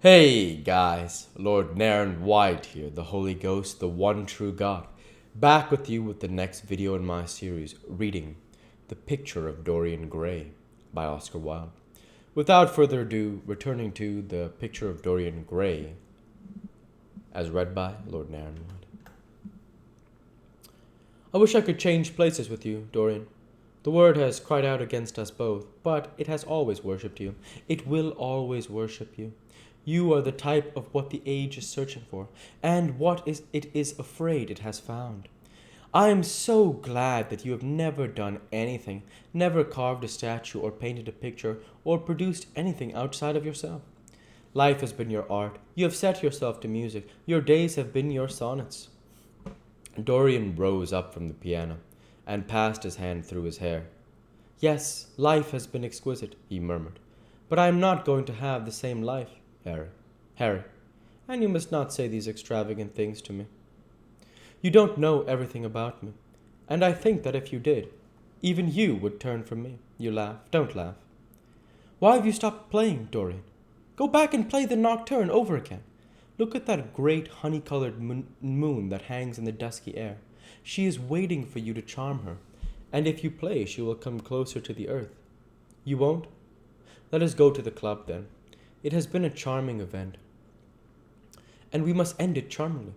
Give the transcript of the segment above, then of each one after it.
Hey guys, Lord Naren White here, the Holy Ghost, the one true God, back with you with the next video in my series, reading The Picture of Dorian Gray by Oscar Wilde. Without further ado, returning to The Picture of Dorian Gray, as read by Lord Naren White. I wish I could change places with you, Dorian. The word has cried out against us both, but it has always worshipped you. It will always worship you. You are the type of what the age is searching for, and what it is afraid it has found. I am so glad that you have never done anything, never carved a statue or painted a picture or produced anything outside of yourself. Life has been your art. You have set yourself to music. Your days have been your sonnets. Dorian rose up from the piano and passed his hand through his hair. Yes, life has been exquisite, he murmured, but I am not going to have the same life. Harry, and you must not say these extravagant things to me. You don't know everything about me, and I think that if you did, even you would turn from me. You laugh. Don't laugh. Why have you stopped playing, Dorian? Go back and play the nocturne over again. Look at that great honey-colored moon that hangs in the dusky air. She is waiting for you to charm her, and if you play, she will come closer to the earth. You won't? Let us go to the club, then. It has been a charming event, and we must end it charmingly.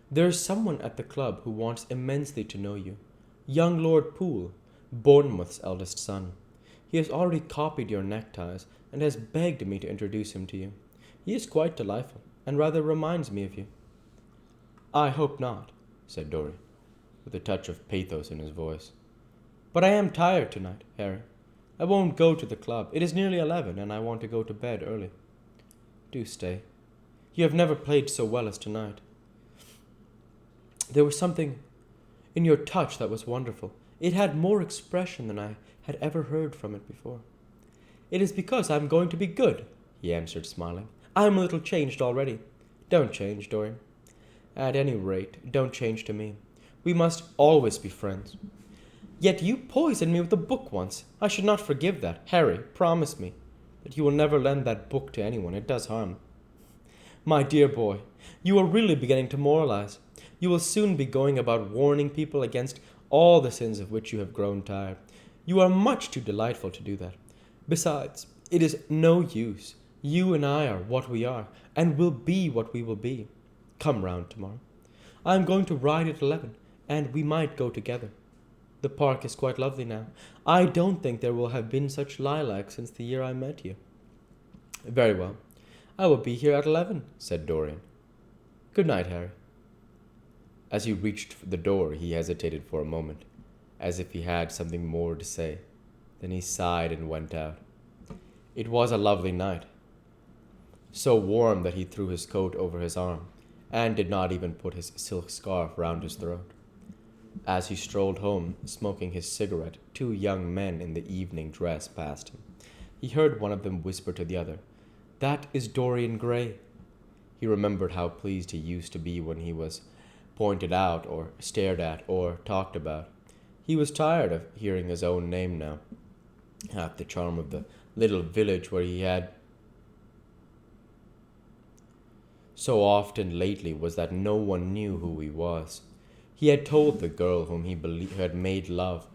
There is someone at the club who wants immensely to know you. Young Lord Poole, Bournemouth's eldest son. He has already copied your neckties and has begged me to introduce him to you. He is quite delightful, and rather reminds me of you. I hope not, said Dorian, with a touch of pathos in his voice. But I am tired tonight, Harry. I won't go to the club. It is nearly 11, and I want to go to bed early. Do stay. You have never played so well as tonight. There was something in your touch that was wonderful. It had more expression than I had ever heard from it before. It is because I am going to be good, he answered, smiling. I am a little changed already. Don't change, Dorian. At any rate, don't change to me. We must always be friends. Yet you poisoned me with a book once. I should not forgive that. Harry, promise me that you will never lend that book to anyone. It does harm. My dear boy, you are really beginning to moralize. You will soon be going about warning people against all the sins of which you have grown tired. You are much too delightful to do that. Besides, it is no use. You and I are what we are, and will be what we will be. Come round tomorrow. I am going to ride at 11, and we might go together. The park is quite lovely now. I don't think there will have been such lilacs since the year I met you. Very well. I will be here at 11, said Dorian. Good night, Harry. As he reached the door, he hesitated for a moment, as if he had something more to say. Then he sighed and went out. It was a lovely night, so warm that he threw his coat over his arm, and did not even put his silk scarf round his throat. As he strolled home, smoking his cigarette, 2 young men in the evening dress passed him. He heard one of them whisper to the other, "That is Dorian Gray." He remembered how pleased he used to be when he was pointed out or stared at or talked about. He was tired of hearing his own name now. Half the charm of the little village where he had so often lately was that no one knew who he was. He had told the girl whom he had made love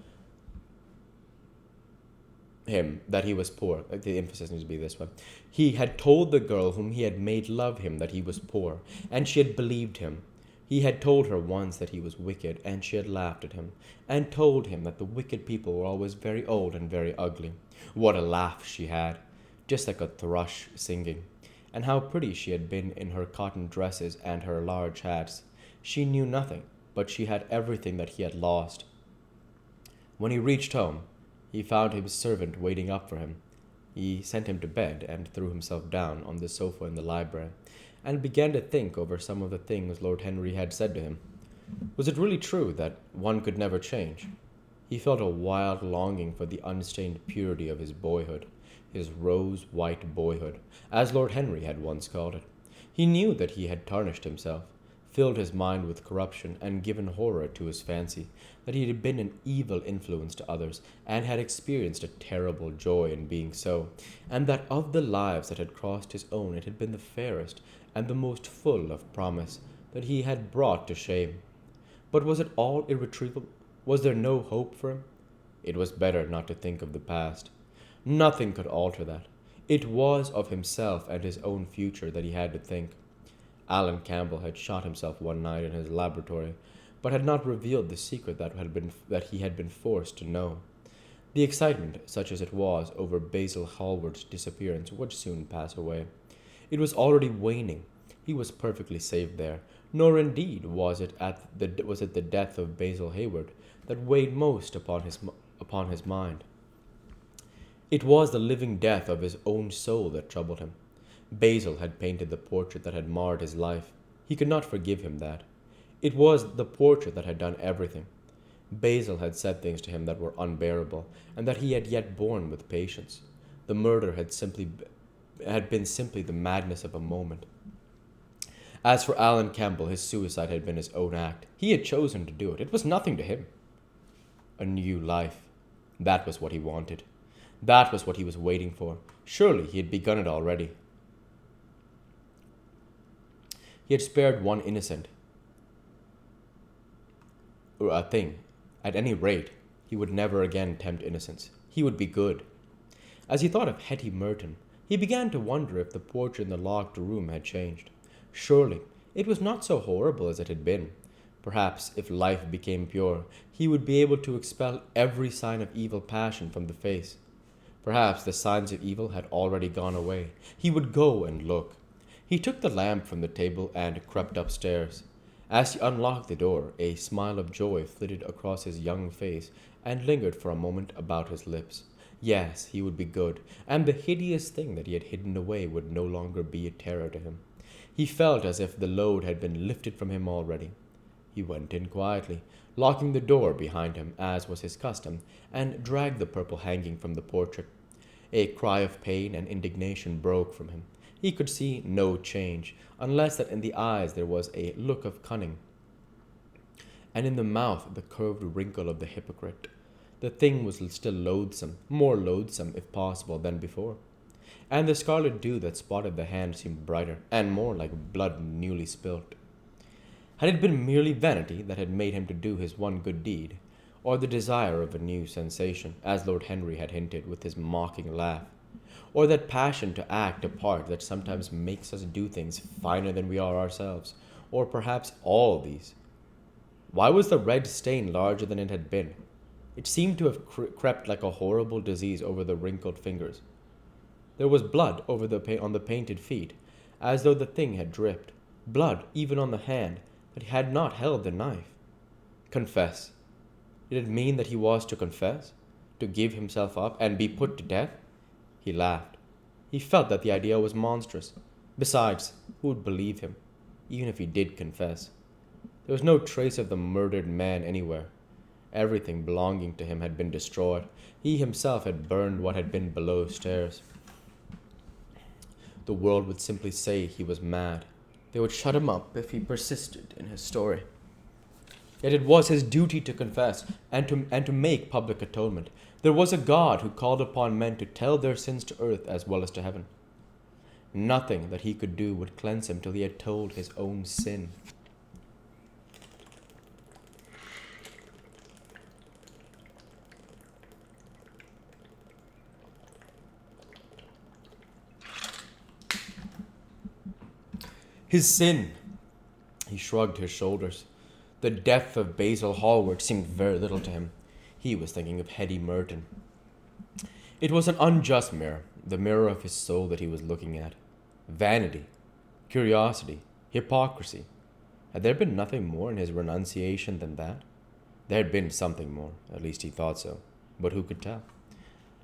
him that he was poor. The emphasis needs to be this way. He had told the girl whom he had made love him that he was poor, and she had believed him. He had told her once that he was wicked, and she had laughed at him, and told him that the wicked people were always very old and very ugly. What a laugh she had, just like a thrush singing, and how pretty she had been in her cotton dresses and her large hats. She knew nothing, but she had everything that he had lost. When he reached home, he found his servant waiting up for him. He sent him to bed and threw himself down on the sofa in the library, and began to think over some of the things Lord Henry had said to him. Was it really true that one could never change? He felt a wild longing for the unstained purity of his boyhood, his rose-white boyhood, as Lord Henry had once called it. He knew that he had tarnished himself, filled his mind with corruption and given horror to his fancy, that he had been an evil influence to others, and had experienced a terrible joy in being so, and that of the lives that had crossed his own it had been the fairest and the most full of promise that he had brought to shame. But was it all irretrievable? Was there no hope for him? It was better not to think of the past. Nothing could alter that. It was of himself and his own future that he had to think. Alan Campbell had shot himself one night in his laboratory, but had not revealed the secret that he had been forced to know. The excitement, such as it was, over Basil Hallward's disappearance would soon pass away. It was already waning. He was perfectly safe there, nor indeed was it the death of Basil Hayward that weighed most upon his mind. It was the living death of his own soul that troubled him. Basil had painted the portrait that had marred his life. He could not forgive him that. It was the portrait that had done everything. Basil had said things to him that were unbearable, and that he had yet borne with patience. The murder had been simply the madness of a moment. As for Alan Campbell, his suicide had been his own act. He had chosen to do it. It was nothing to him. A new life. That was what he wanted. That was what he was waiting for. Surely he had begun it already. He had spared one innocent thing. At any rate, he would never again tempt innocence. He would be good. As he thought of Hetty Merton, he began to wonder if the portrait in the locked room had changed. Surely, it was not so horrible as it had been. Perhaps, if life became pure, he would be able to expel every sign of evil passion from the face. Perhaps the signs of evil had already gone away. He would go and look. He took the lamp from the table and crept upstairs. As he unlocked the door, a smile of joy flitted across his young face and lingered for a moment about his lips. Yes, he would be good, and the hideous thing that he had hidden away would no longer be a terror to him. He felt as if the load had been lifted from him already. He went in quietly, locking the door behind him, as was his custom, and dragged the purple hanging from the portrait. A cry of pain and indignation broke from him. He could see no change, unless that in the eyes there was a look of cunning, and in the mouth the curved wrinkle of the hypocrite. The thing was still loathsome, more loathsome, if possible, than before. And the scarlet dew that spotted the hand seemed brighter, and more like blood newly spilt. Had it been merely vanity that had made him to do his one good deed, or the desire of a new sensation, as Lord Henry had hinted with his mocking laugh, or that passion to act a part that sometimes makes us do things finer than we are ourselves, or perhaps all these? Why was the red stain larger than it had been? It seemed to have crept like a horrible disease over the wrinkled fingers. There was blood on the painted feet, as though the thing had dripped. Blood even on the hand that had not held the knife. Confess. Did it mean that he was to confess? To give himself up and be put to death? He laughed. He felt that the idea was monstrous. Besides, who would believe him, even if he did confess? There was no trace of the murdered man anywhere. Everything belonging to him had been destroyed. He himself had burned what had been below stairs. The world would simply say he was mad. They would shut him up if he persisted in his story. Yet it was his duty to confess and to make public atonement. There was a God who called upon men to tell their sins to earth as well as to heaven. Nothing that he could do would cleanse him till he had told his own sin. His sin! He shrugged his shoulders. The death of Basil Hallward seemed very little to him. He was thinking of Hetty Merton. It was an unjust mirror, the mirror of his soul that he was looking at. Vanity, curiosity, hypocrisy. Had there been nothing more in his renunciation than that? There had been something more, at least he thought so, but who could tell?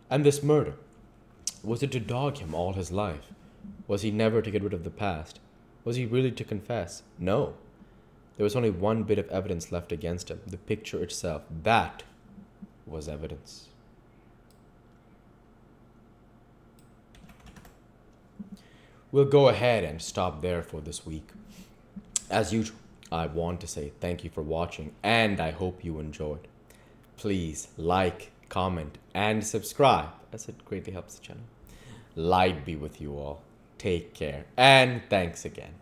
And this murder, was it to dog him all his life? Was he never to get rid of the past? Was he really to confess? No. There was only one bit of evidence left against him, the picture itself. That was evidence. We'll go ahead and stop there for this week. As usual, I want to say thank you for watching, and I hope you enjoyed. Please like, comment, and subscribe, as it greatly helps the channel. Light be with you all. Take care, and thanks again.